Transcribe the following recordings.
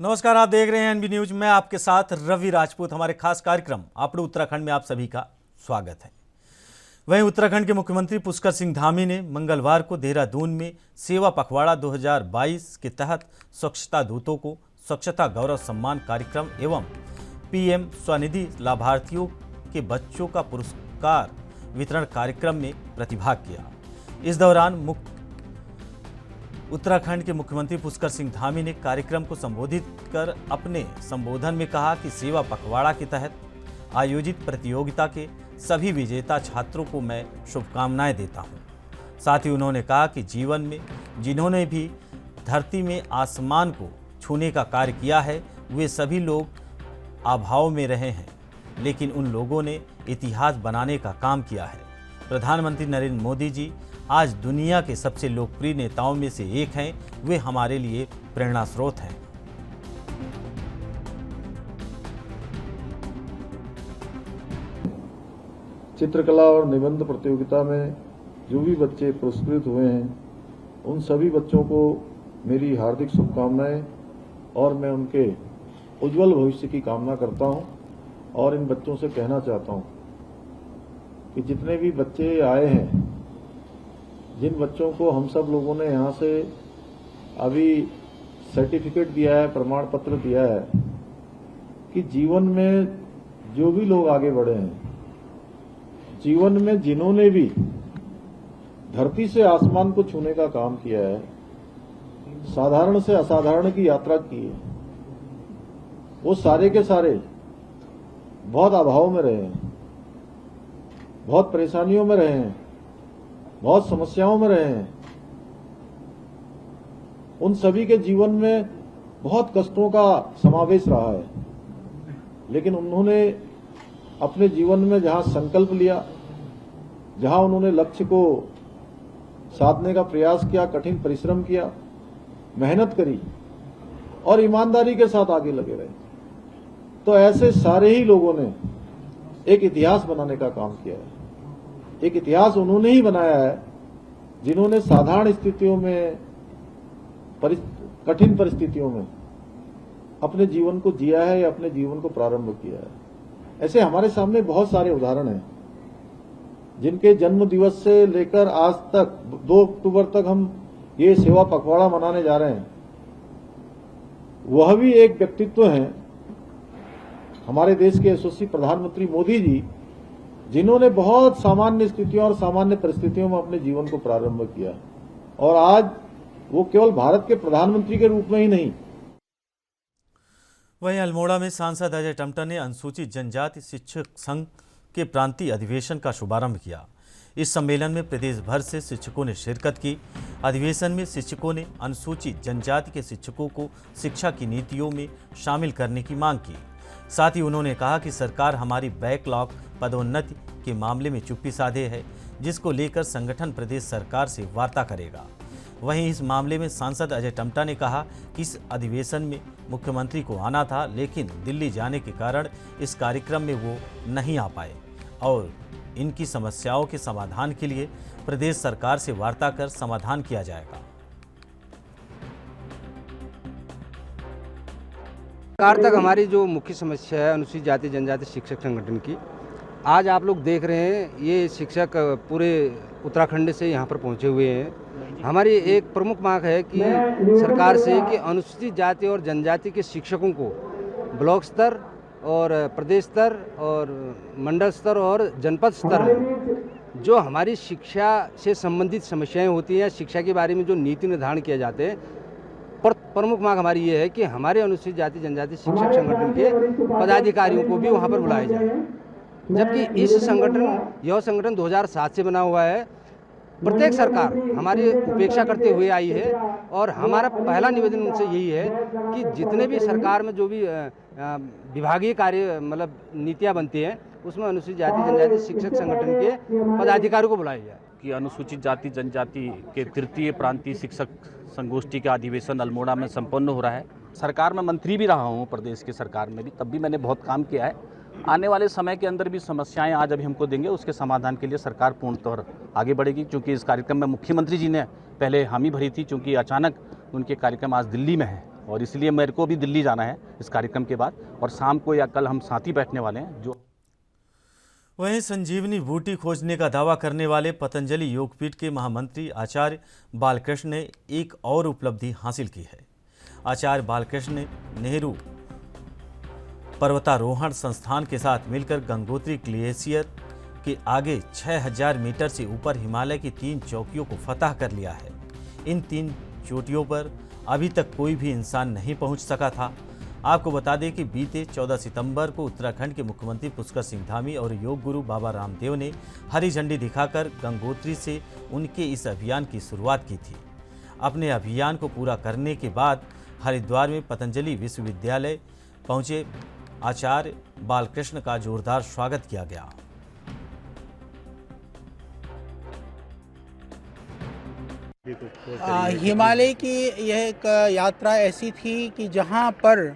नमस्कार, आप देख रहे हैं एनबी न्यूज। मैं आपके साथ रवि राजपूत। हमारे खास कार्यक्रम अपने उत्तराखंड में आप सभी का स्वागत है। वहीं उत्तराखंड के मुख्यमंत्री पुष्कर सिंह धामी ने मंगलवार को देहरादून में सेवा पखवाड़ा 2022 के तहत स्वच्छता दूतों को स्वच्छता गौरव सम्मान कार्यक्रम एवं पीएम स्वनिधि लाभार्थियों के बच्चों का पुरस्कार वितरण कार्यक्रम में प्रतिभाग किया। इस दौरान उत्तराखंड के मुख्यमंत्री पुष्कर सिंह धामी ने कार्यक्रम को संबोधित कर अपने संबोधन में कहा कि सेवा पखवाड़ा के तहत आयोजित प्रतियोगिता के सभी विजेता छात्रों को मैं शुभकामनाएं देता हूं। साथ ही उन्होंने कहा कि जीवन में जिन्होंने भी धरती में आसमान को छूने का कार्य किया है वे सभी लोग अभाव में रहे हैं, लेकिन उन लोगों ने इतिहास बनाने का काम किया है। प्रधानमंत्री नरेंद्र मोदी जी आज दुनिया के सबसे लोकप्रिय नेताओं में से एक हैं। वे हमारे लिए प्रेरणा स्रोत हैं। चित्रकला और निबंध प्रतियोगिता में जो भी बच्चे पुरस्कृत हुए हैं उन सभी बच्चों को मेरी हार्दिक शुभकामनाएं और मैं उनके उज्जवल भविष्य की कामना करता हूं। और इन बच्चों से कहना चाहता हूं कि जितने भी बच्चे आए हैं, जिन बच्चों को हम सब लोगों ने यहाँ से अभी सर्टिफिकेट दिया है, प्रमाण पत्र दिया है कि जीवन में जो भी लोग आगे बढ़े हैं, जीवन में जिन्होंने भी धरती से आसमान को छूने का काम किया है, साधारण से असाधारण की यात्रा की है, वो सारे के सारे बहुत अभाव में रहे हैं, बहुत परेशानियों में रहे हैं, बहुत समस्याओं में रहे हैं। उन सभी के जीवन में बहुत कष्टों का समावेश रहा है, लेकिन उन्होंने अपने जीवन में जहां संकल्प लिया, जहां उन्होंने लक्ष्य को साधने का प्रयास किया, कठिन परिश्रम किया, मेहनत करी और ईमानदारी के साथ आगे लगे रहे, तो ऐसे सारे ही लोगों ने एक इतिहास बनाने का काम किया है। एक इतिहास उन्होंने ही बनाया है जिन्होंने साधारण स्थितियों में, कठिन परिस्थितियों में अपने जीवन को जिया है या अपने जीवन को प्रारंभ किया है। ऐसे हमारे सामने बहुत सारे उदाहरण हैं जिनके जन्म दिवस से लेकर आज तक 2 अक्टूबर तक हम ये सेवा पखवाड़ा मनाने जा रहे हैं। वह भी एक व्यक्तित्व हैं हमारे देश के यशस्वी प्रधानमंत्री मोदी जी, जिन्होंने बहुत सामान्य स्थितियों और सामान्य परिस्थितियों में अपने जीवन को प्रारंभ किया और आज वो केवल भारत के प्रधानमंत्री के रूप में ही नहीं। वहीं अल्मोड़ा में सांसद अजय टमटा ने अनुसूचित जनजाति शिक्षक संघ के प्रांतीय अधिवेशन का शुभारंभ किया। इस सम्मेलन में प्रदेश भर से शिक्षकों ने शिरकत की। अधिवेशन में शिक्षकों ने अनुसूचित जनजाति के शिक्षकों को शिक्षा की नीतियों में शामिल करने की मांग की। साथ ही उन्होंने कहा कि सरकार हमारी बैकलॉग पदोन्नति के मामले में चुप्पी साधे है, जिसको लेकर संगठन प्रदेश सरकार से वार्ता करेगा। वहीं इस मामले में सांसद अजय टमटा ने कहा कि इस अधिवेशन में मुख्यमंत्री को आना था, लेकिन दिल्ली जाने के कारण इस कार्यक्रम में वो नहीं आ पाए और इनकी समस्याओं के समाधान के लिए प्रदेश सरकार से वार्ता कर समाधान किया जाएगा। सरकार तक हमारी जो मुख्य समस्या है अनुसूचित जाति जनजाति शिक्षक संगठन की, आज आप लोग देख रहे हैं ये शिक्षक पूरे उत्तराखंड से यहाँ पर पहुँचे हुए हैं। हमारी एक प्रमुख मांग है कि सरकार से कि अनुसूचित जाति और जनजाति के शिक्षकों को ब्लॉक स्तर और प्रदेश स्तर और मंडल स्तर और जनपद स्तर में जो हमारी शिक्षा से संबंधित समस्याएं होती हैं, शिक्षा के बारे में जो नीति निर्धारण किए जाते हैं, प्रमुख मांग हमारी ये है कि हमारे अनुसूचित जाति जनजाति शिक्षक संगठन के पदाधिकारियों को भी वहाँ पर बुलाया जाए। जबकि यह संगठन 2007 से बना हुआ है। प्रत्येक सरकार हमारी उपेक्षा करते हुए आई है और हमारा पहला निवेदन उनसे यही है कि जितने भी सरकार में जो भी विभागीय कार्य मतलब नीतियाँ बनती हैं उसमें अनुसूचित जाति जनजाति शिक्षक संगठन के पदाधिकारियों को बुलाया जाए। कि अनुसूचित जाति जनजाति के तृतीय प्रांतीय शिक्षक संगोष्ठी का अधिवेशन अल्मोड़ा में संपन्न हो रहा है। सरकार में मंत्री भी रहा हूँ, प्रदेश की सरकार में भी, तब भी मैंने बहुत काम किया है। आने वाले समय के अंदर भी समस्याएं आज अभी हमको देंगे, उसके समाधान के लिए सरकार पूर्ण तौर आगे बढ़ेगी। क्योंकि इस कार्यक्रम में मुख्यमंत्री जी ने पहले हामी भरी थी, क्योंकि अचानक उनके कार्यक्रम आज दिल्ली में है और इसलिए मेरे को भी दिल्ली जाना है इस कार्यक्रम के बाद, और शाम को या कल हम साथ ही बैठने वाले हैं। जो वहीं संजीवनी बूटी खोजने का दावा करने वाले पतंजलि योगपीठ के महामंत्री आचार्य बालकृष्ण ने एक और उपलब्धि हासिल की है। आचार्य बालकृष्ण ने नेहरू पर्वतारोहण संस्थान के साथ मिलकर गंगोत्री ग्लेशियर के आगे 6000 मीटर से ऊपर हिमालय की 3 चौकियों को फतह कर लिया है। इन 3 चोटियों पर अभी तक कोई भी इंसान नहीं पहुंच सका था। आपको बता दें कि बीते 14 सितंबर को उत्तराखंड के मुख्यमंत्री पुष्कर सिंह धामी और योग गुरु बाबा रामदेव ने हरी झंडी दिखाकर गंगोत्री से उनके इस अभियान की शुरुआत की थी। अपने अभियान को पूरा करने के बाद हरिद्वार में पतंजलि विश्वविद्यालय पहुंचे आचार्य बालकृष्ण का जोरदार स्वागत किया गया। हिमालय की यह एक यात्रा ऐसी थी कि जहाँ पर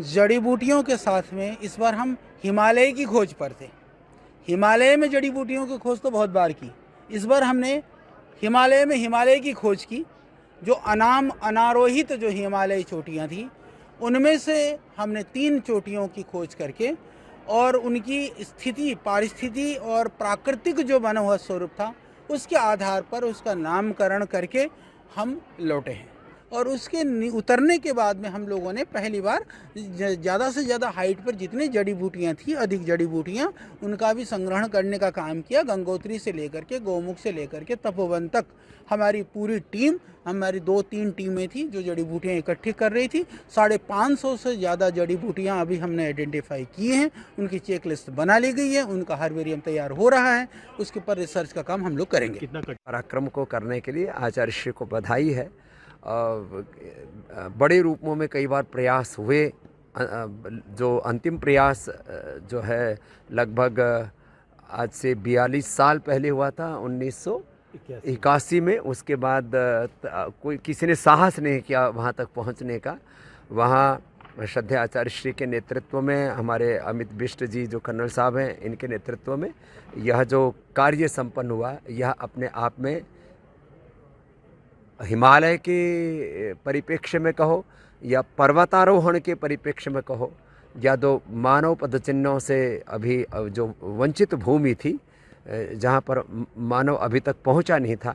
जड़ी बूटियों के साथ में इस बार हम हिमालय की खोज पर थे। हिमालय में जड़ी बूटियों की खोज तो बहुत बार की, इस बार हमने हिमालय में हिमालय की खोज की। जो अनारोहित जो हिमालय चोटियाँ थी उनमें से हमने 3 चोटियों की खोज करके और उनकी स्थिति, पारिस्थिति और प्राकृतिक जो बना हुआ स्वरूप था उसके आधार पर उसका नामकरण करके हम लौटे हैं। और उसके उतरने के बाद में हम लोगों ने पहली बार ज़्यादा से ज़्यादा हाइट पर जितनी जड़ी बूटियाँ थी, अधिक जड़ी बूटियाँ, उनका भी संग्रहण करने का काम किया। गंगोत्री से लेकर के, गौमुख से लेकर के तपोवन तक हमारी पूरी टीम, हमारी 2-3 टीमें थी जो जड़ी बूटियाँ इकट्ठी कर रही थी। 550 से ज़्यादा जड़ी बूटियाँ अभी हमने आइडेंटिफाई की हैं, उनकी चेक लिस्ट बना ली गई है, उनका हर्बेरियम तैयार हो रहा है, उसके ऊपर रिसर्च का काम हम लोग करेंगे। पराक्रम को करने के लिए आचार्य श्री को बधाई है। बड़े रूपों में कई बार प्रयास हुए। जो अंतिम प्रयास जो है लगभग आज से 42 साल पहले हुआ था, 1981 में। उसके बाद कोई किसी ने साहस नहीं किया वहाँ तक पहुँचने का। वहाँ श्रद्धेय आचार्य श्री के नेतृत्व में, हमारे अमित बिष्ट जी जो कर्नल साहब हैं, इनके नेतृत्व में यह जो कार्य संपन्न हुआ, यह अपने आप में हिमालय के परिप्रेक्ष्य में कहो या पर्वतारोहण के परिप्रेक्ष्य में कहो, या दो मानव पदचिन्हों से अभी जो वंचित भूमि थी, जहाँ पर मानव अभी तक पहुँचा नहीं था,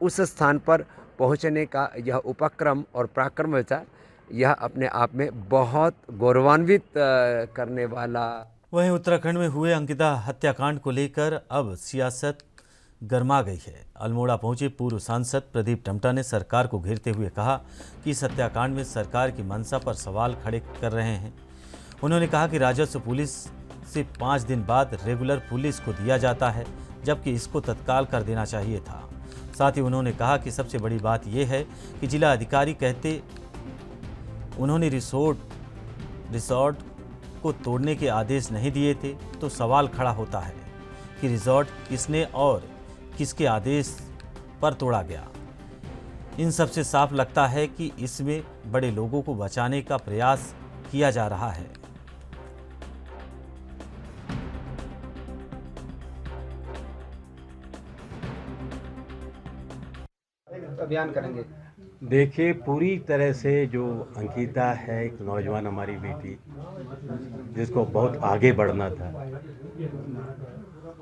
उस स्थान पर पहुँचने का यह उपक्रम और पराक्रम विचार, यह अपने आप में बहुत गौरवान्वित करने वाला। वहीं उत्तराखंड में हुए अंकिता हत्याकांड को लेकर अब सियासत गर्मा गई है। अल्मोड़ा पहुंचे पूर्व सांसद प्रदीप टम्टा ने सरकार को घेरते हुए कहा कि इस हत्याकांड में सरकार की मंशा पर सवाल खड़े कर रहे हैं। उन्होंने कहा कि राजस्व पुलिस से 5 दिन बाद रेगुलर पुलिस को दिया जाता है, जबकि इसको तत्काल कर देना चाहिए था। साथ ही उन्होंने कहा कि सबसे बड़ी बात यह है कि जिला अधिकारी कहते उन्होंने रिसोर्ट को तोड़ने के आदेश नहीं दिए थे, तो सवाल खड़ा होता है कि रिसोर्ट किसने और किसके आदेश पर तोड़ा गया। इन सब से साफ लगता है कि इसमें बड़े लोगों को बचाने का प्रयास किया जा रहा है। अभियान करेंगे। देखिए, पूरी तरह से जो अंकिता है, एक नौजवान हमारी बेटी जिसको बहुत आगे बढ़ना था,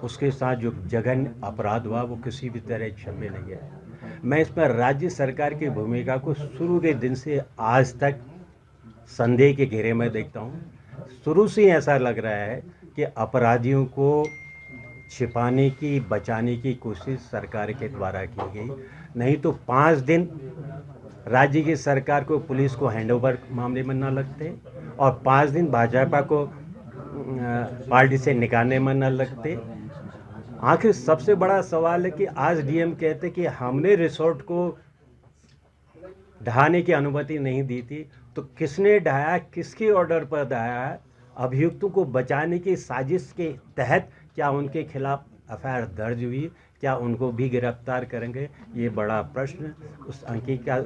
उसके साथ जो जघन्य अपराध हुआ वो किसी भी तरह क्षम्य नहीं है। मैं इस पर राज्य सरकार की भूमिका को शुरू के दिन से आज तक संदेह के घेरे में देखता हूँ। शुरू से ही ऐसा लग रहा है कि अपराधियों को छिपाने की, बचाने की कोशिश सरकार के द्वारा की गई। नहीं तो 5 दिन राज्य की सरकार को, पुलिस को हैंडओवर मामले में न लगते और 5 दिन भाजपा को पार्टी से निकालने में न लगते। आखिर सबसे बड़ा सवाल है कि आज डीएम कहते कि हमने रिसोर्ट को ढहाने की अनुमति नहीं दी थी, तो किसने ढहाया, किसके ऑर्डर पर ढहाया? अभियुक्तों को बचाने की साजिश के तहत क्या उनके खिलाफ एफआईआर दर्ज हुई? क्या उनको भी गिरफ्तार करेंगे? ये बड़ा प्रश्न। उस अंकिता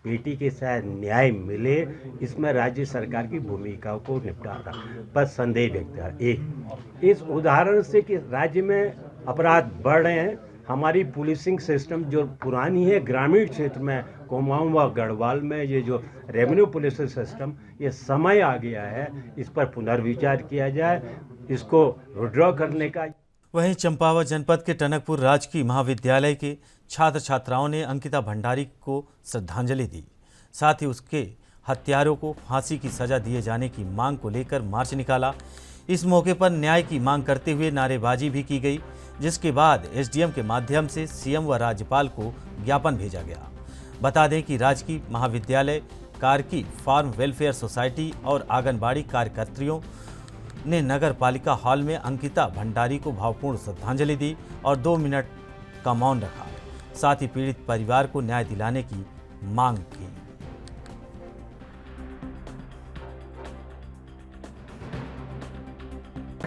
बेटी के साथ न्याय मिले, इसमें राज्य सरकार की भूमिका को निपटाना पर संदेह व्यक्त है। एक इस उदाहरण से कि राज्य में अपराध बढ़ रहे हैं, हमारी पुलिसिंग सिस्टम जो पुरानी है ग्रामीण क्षेत्र में, कुमाऊं व गढ़वाल में, ये जो रेवेन्यू पुलिसिंग सिस्टम, ये समय आ गया है, इस पर पुनर्विचार किया जाए, इसको विड्रॉ करने का। वहीं चंपावत जनपद के टनकपुर राजकीय महाविद्यालय के छात्र छात्राओं ने अंकिता भंडारी को श्रद्धांजलि दी। साथ ही उसके हत्यारों को फांसी की सजा दिए जाने की मांग को लेकर मार्च निकाला। इस मौके पर न्याय की मांग करते हुए नारेबाजी भी की गई, जिसके बाद एसडीएम के माध्यम से सीएम व राज्यपाल को ज्ञापन भेजा गया। बता दें कि राजकीय महाविद्यालय कारकी फार्म वेलफेयर सोसाइटी और आंगनबाड़ी कार्यकर्त्रियों ने नगर पालिका हॉल में अंकिता भंडारी को भावपूर्ण श्रद्धांजलि दी और 2 मिनट का मौन रखा। साथ ही पीड़ित परिवार को न्याय दिलाने की मांग की।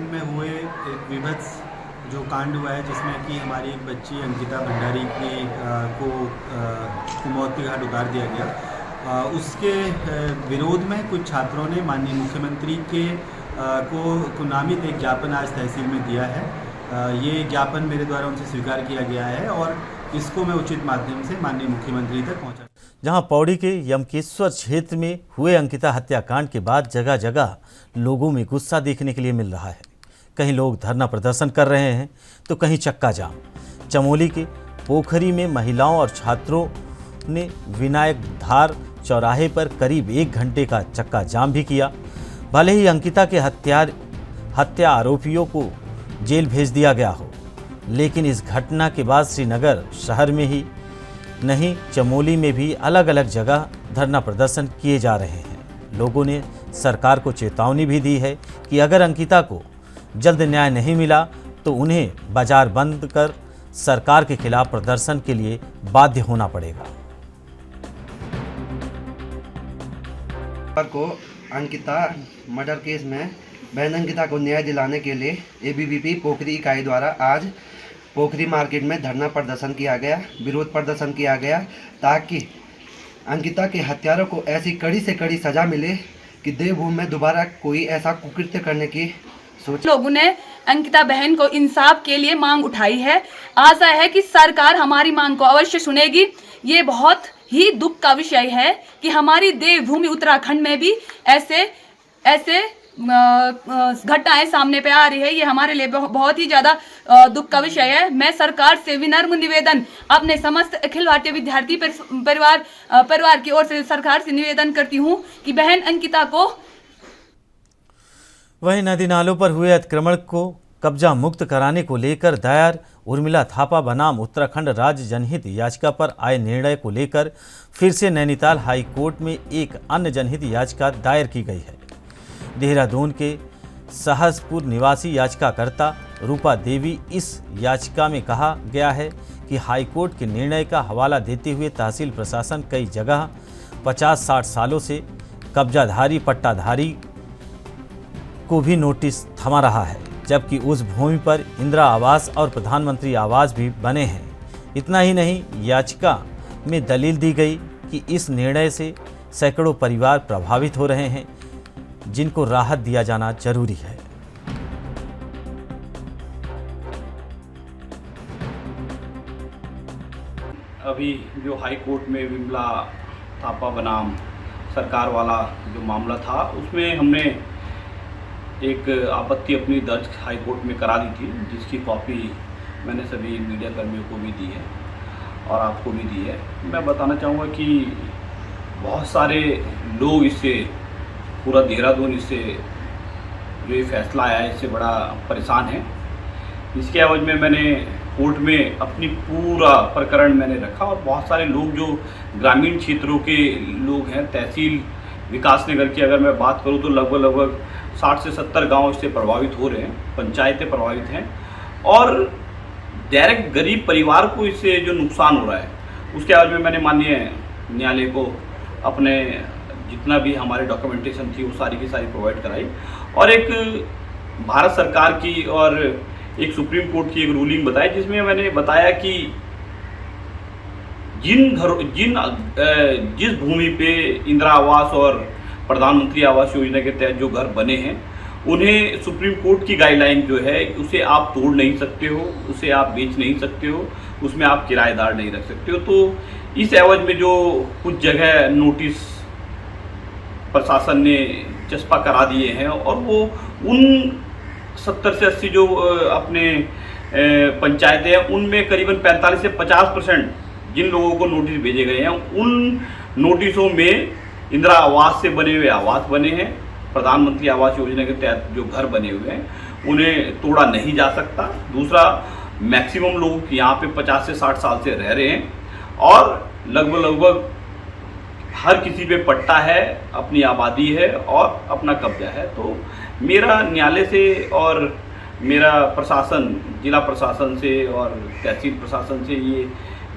में हुए एक विभत्स जो कांड हुआ है, जिसमें कि हमारी एक बच्ची अंकिता भंडारी को मौत के घाट उतार दिया गया, उसके विरोध में कुछ छात्रों ने माननीय मुख्यमंत्री को नामित एक ज्ञापन आज तहसील में दिया है। ये ज्ञापन मेरे द्वारा उनसे स्वीकार किया गया है और इसको मैं उचित माध्यम से माननीय मुख्यमंत्री तक पहुंचा। जहां पौड़ी के यमकेश्वर क्षेत्र में हुए अंकिता हत्याकांड के बाद जगह जगह लोगों में गुस्सा देखने के लिए मिल रहा है। कहीं लोग धरना प्रदर्शन कर रहे हैं तो कहीं चक्का जाम। चमोली के पोखरी में महिलाओं और छात्रों ने विनायक धार चौराहे पर करीब 1 घंटे का चक्का जाम भी किया। भले ही अंकिता के हत्या आरोपियों को जेल भेज दिया गया हो, लेकिन इस घटना के बाद श्रीनगर शहर में ही नहीं, चमोली में भी अलग अलग जगह धरना प्रदर्शन किए जा रहे हैं। लोगों ने सरकार को चेतावनी भी दी है कि अगर अंकिता को जल्द न्याय नहीं मिला तो उन्हें बाजार बंद कर सरकार के खिलाफ प्रदर्शन के लिए बाध्य होना पड़ेगा। को अंकिता मर्डर केस में बहन अंकिता को न्याय दिलाने के लिए एबीवीपी पोखरी इकाई द्वारा आज पोखरी मार्केट में धरना प्रदर्शन किया गया, विरोध प्रदर्शन किया गया, ताकि अंकिता के हत्यारों को ऐसी कड़ी से कड़ी सजा मिले कि देवभूमि में दोबारा कोई ऐसा कुकृत्य करने की सोच। लोगों ने अंकिता बहन को इंसाफ के लिए मांग उठाई है। आशा है कि सरकार हमारी मांग को अवश्य सुनेगी। ये बहुत ही दुख का विषय है कि हमारी देवभूमि उत्तराखंड में भी ऐसे घटनाएं सामने पे आ रही है। ये हमारे लिए बहुत ही ज़्यादा दुख का विषय है। मैं सरकार से विनम्र निवेदन अपने समस्त अखिल भारतीय विद्यार्थी परिवार की ओर से सरकार से निवेदन करती हूँ कि बहन अंकिता को। वहीं नदी नालों पर हुए अतिक्रमण को कब्जा मुक्त कराने को लेकर दायर उर्मिला थापा बनाम उत्तराखंड राज्य जनहित याचिका पर आए निर्णय को लेकर फिर से नैनीताल हाई कोर्ट में एक अन्य जनहित याचिका दायर की गई है। देहरादून के सहसपुर निवासी याचिकाकर्ता रूपा देवी इस याचिका में कहा गया है कि हाईकोर्ट के निर्णय का हवाला देते हुए तहसील प्रशासन कई जगह 50-60 सालों से कब्जाधारी पट्टाधारी को भी नोटिस थमा रहा है, जबकि उस भूमि पर इंदिरा आवास और प्रधानमंत्री आवास भी बने हैं। इतना ही नहीं, याचिका में दलील दी गई कि इस निर्णय से सैकड़ों परिवार प्रभावित हो रहे हैं, जिनको राहत दिया जाना जरूरी है। अभी जो हाई कोर्ट में विमला थापा बनाम सरकार वाला जो मामला था, उसमें हमने एक आपत्ति अपनी दर्ज हाई कोर्ट में करा दी थी, जिसकी कॉपी मैंने सभी मीडिया कर्मियों को भी दी है और आपको भी दी है। मैं बताना चाहूँगा कि बहुत सारे लोग इससे, पूरा देहरादून इससे जो ये फैसला आया है इससे बड़ा परेशान है। इसके एवज में मैंने कोर्ट में अपनी पूरा प्रकरण मैंने रखा और बहुत सारे लोग जो ग्रामीण क्षेत्रों के लोग हैं, तहसील विकास नगर की अगर मैं बात करूं तो लगभग 60 से 70 गांव इससे प्रभावित हो रहे हैं, पंचायतें प्रभावित हैं और डायरेक्ट गरीब परिवार को इससे जो नुकसान हो रहा है, उसके एवज में मैंने माननीय न्यायालय को अपने जितना भी हमारे डॉक्यूमेंटेशन थी वो सारी की सारी प्रोवाइड कराई और एक भारत सरकार की और एक सुप्रीम कोर्ट की एक रूलिंग बताई, जिसमें मैंने बताया कि जिस भूमि पे इंदिरा आवास और प्रधानमंत्री आवास योजना के तहत जो घर बने हैं, उन्हें सुप्रीम कोर्ट की गाइडलाइन जो है उसे आप तोड़ नहीं सकते हो, उसे आप बेच नहीं सकते हो, उसमें आप किराएदार नहीं रख सकते हो। तो इस एवज में जो कुछ जगह नोटिस प्रशासन ने चस्पा करा दिए हैं और वो उन 70 से 80 जो अपने पंचायतें हैं उनमें करीबन 45 से 50% जिन लोगों को नोटिस भेजे गए हैं उन नोटिसों में इंदिरा आवास से बने हुए आवास बने हैं, प्रधानमंत्री आवास योजना के तहत जो घर बने हुए हैं उन्हें तोड़ा नहीं जा सकता। दूसरा, मैक्सिमम लोग यहाँ पे 50 से 60 साल से रह रहे हैं और लगभग हर किसी पे पट्टा है, अपनी आबादी है और अपना कब्जा है। तो मेरा न्यायालय से और मेरा प्रशासन, जिला प्रशासन से और तहसील प्रशासन से ये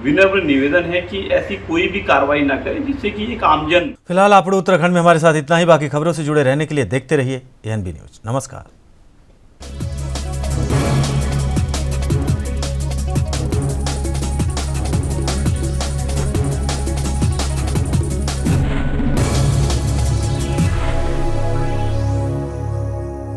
विनम्र निवेदन है कि ऐसी कोई भी कार्रवाई ना करें जिससे कि एक आमजन। फिलहाल आप उत्तराखंड में हमारे साथ इतना ही। बाकी खबरों से जुड़े रहने के लिए देखते रहिए ANB न्यूज। नमस्कार।